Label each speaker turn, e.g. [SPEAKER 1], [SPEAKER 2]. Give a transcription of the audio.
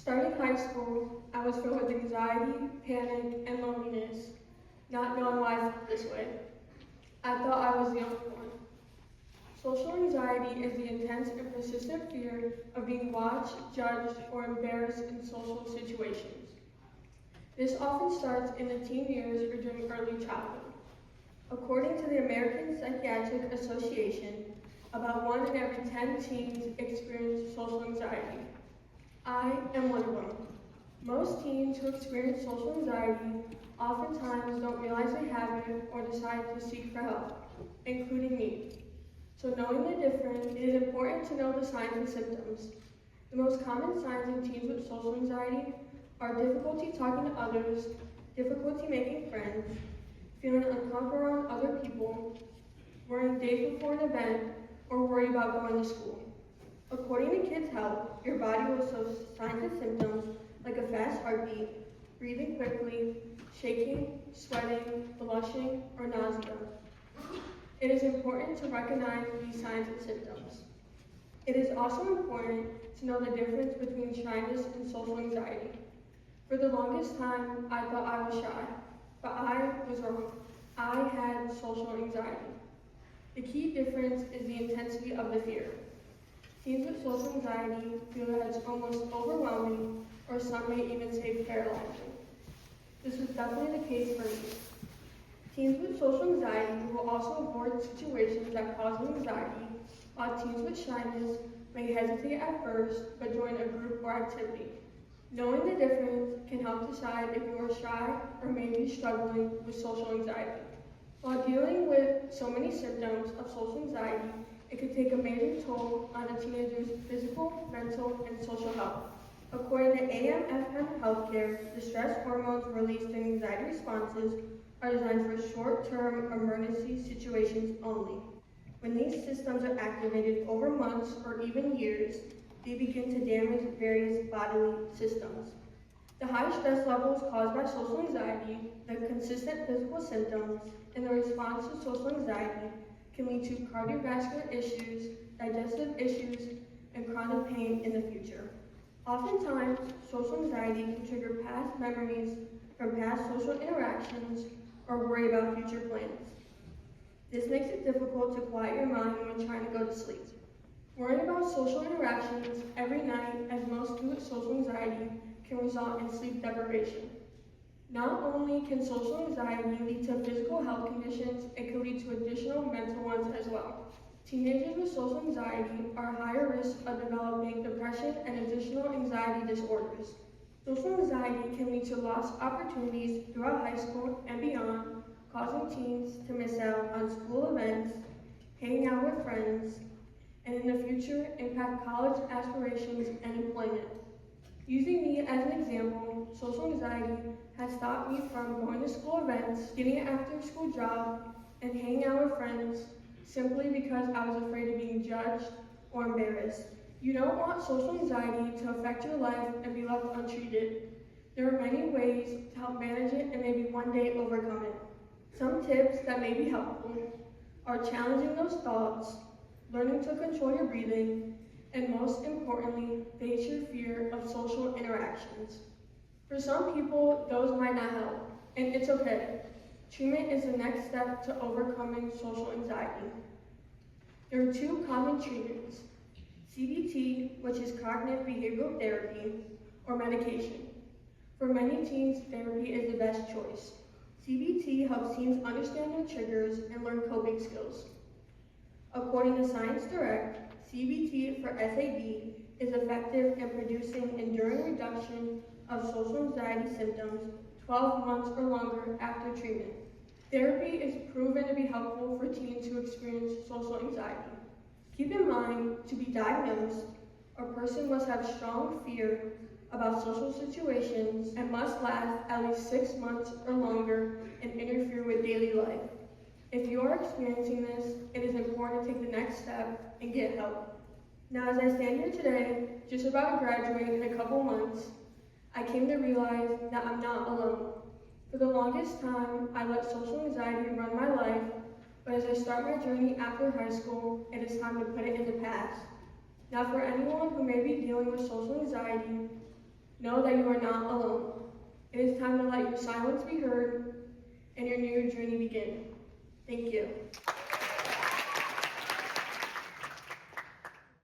[SPEAKER 1] Starting high school, I was filled with anxiety, panic, and loneliness, not knowing why I felt this way. I thought I was the only one. Social anxiety is the intense and persistent fear of being watched, judged, or embarrassed in social situations. This often starts in the teen years or during early childhood. According to the American Psychiatric Association, about 1 in every 10 teens experience social anxiety. I am one of them. Most teens who experience social anxiety oftentimes don't realize they have it or decide to seek for help, including me. So knowing the difference, it is important to know the signs and symptoms. The most common signs in teens with social anxiety are difficulty talking to others, difficulty making friends, feeling uncomfortable around other people, worrying days before an event, or worry about going to school. According to Kids Health, your body will show signs and symptoms like a fast heartbeat, breathing quickly, shaking, sweating, blushing, or nausea. It is important to recognize these signs and symptoms. It is also important to know the difference between shyness and social anxiety. For the longest time, I thought I was shy, but I was wrong. I had social anxiety. The key difference is the intensity of the fear. Teens with social anxiety feel that it's almost overwhelming, or some may even say paralyzing. This was definitely the case for me. Teens with social anxiety will also avoid situations that cause them anxiety, while teens with shyness may hesitate at first but join a group or activity. Knowing the difference can help decide if you are shy or may be struggling with social anxiety. While dealing with so many symptoms of social anxiety, it can take a major toll on a teenager's physical, mental, and social health. According to AMFM Healthcare, the stress hormones released in anxiety responses are designed for short-term emergency situations only. When these systems are activated over months or even years, they begin to damage various bodily systems. The high stress levels caused by social anxiety, the consistent physical symptoms, and the response to social anxiety can lead to cardiovascular issues, digestive issues, and chronic pain in the future. Oftentimes, social anxiety can trigger past memories from past social interactions or worry about future plans. This makes it difficult to quiet your mind when trying to go to sleep. Worrying about social interactions every night, as most do with social anxiety, can result in sleep deprivation. Not only can social anxiety lead to physical health conditions, it can lead to additional mental ones as well. Teenagers with social anxiety are higher risk of developing depression and additional anxiety disorders. Social anxiety can lead to lost opportunities throughout high school and beyond, causing teens to miss out on school events, hanging out with friends, and in the future impact college aspirations and employment. Using me as an example, social anxiety has stopped me from going to school events, getting an after-school job, and hanging out with friends simply because I was afraid of being judged or embarrassed. You don't want social anxiety to affect your life and be left untreated. There are many ways to help manage it and maybe one day overcome it. Some tips that may be helpful are challenging those thoughts, learning to control your breathing, and most importantly, face your fear of social interactions. For some people, those might not help, and it's okay. Treatment is the next step to overcoming social anxiety. There are 2 common treatments: CBT, which is cognitive behavioral therapy, or medication. For many teens, therapy is the best choice. CBT helps teens understand their triggers and learn coping skills. According to Science Direct, CBT for SAD is effective in producing enduring reduction of social anxiety symptoms 12 months or longer after treatment. Therapy is proven to be helpful for teens who experience social anxiety. Keep in mind, to be diagnosed, a person must have strong fear about social situations and must last at least 6 months or longer and interfere with daily life. If you are experiencing this, it is important to take the next step and get help. Now, as I stand here today, just about to graduate in a couple months, I came to realize that I'm not alone. For the longest time, I let social anxiety run my life, but as I start my journey after high school, it is time to put it in the past. Now, for anyone who may be dealing with social anxiety, Know that you are not alone. It is time to let your silence be heard and your new journey begin. Thank you.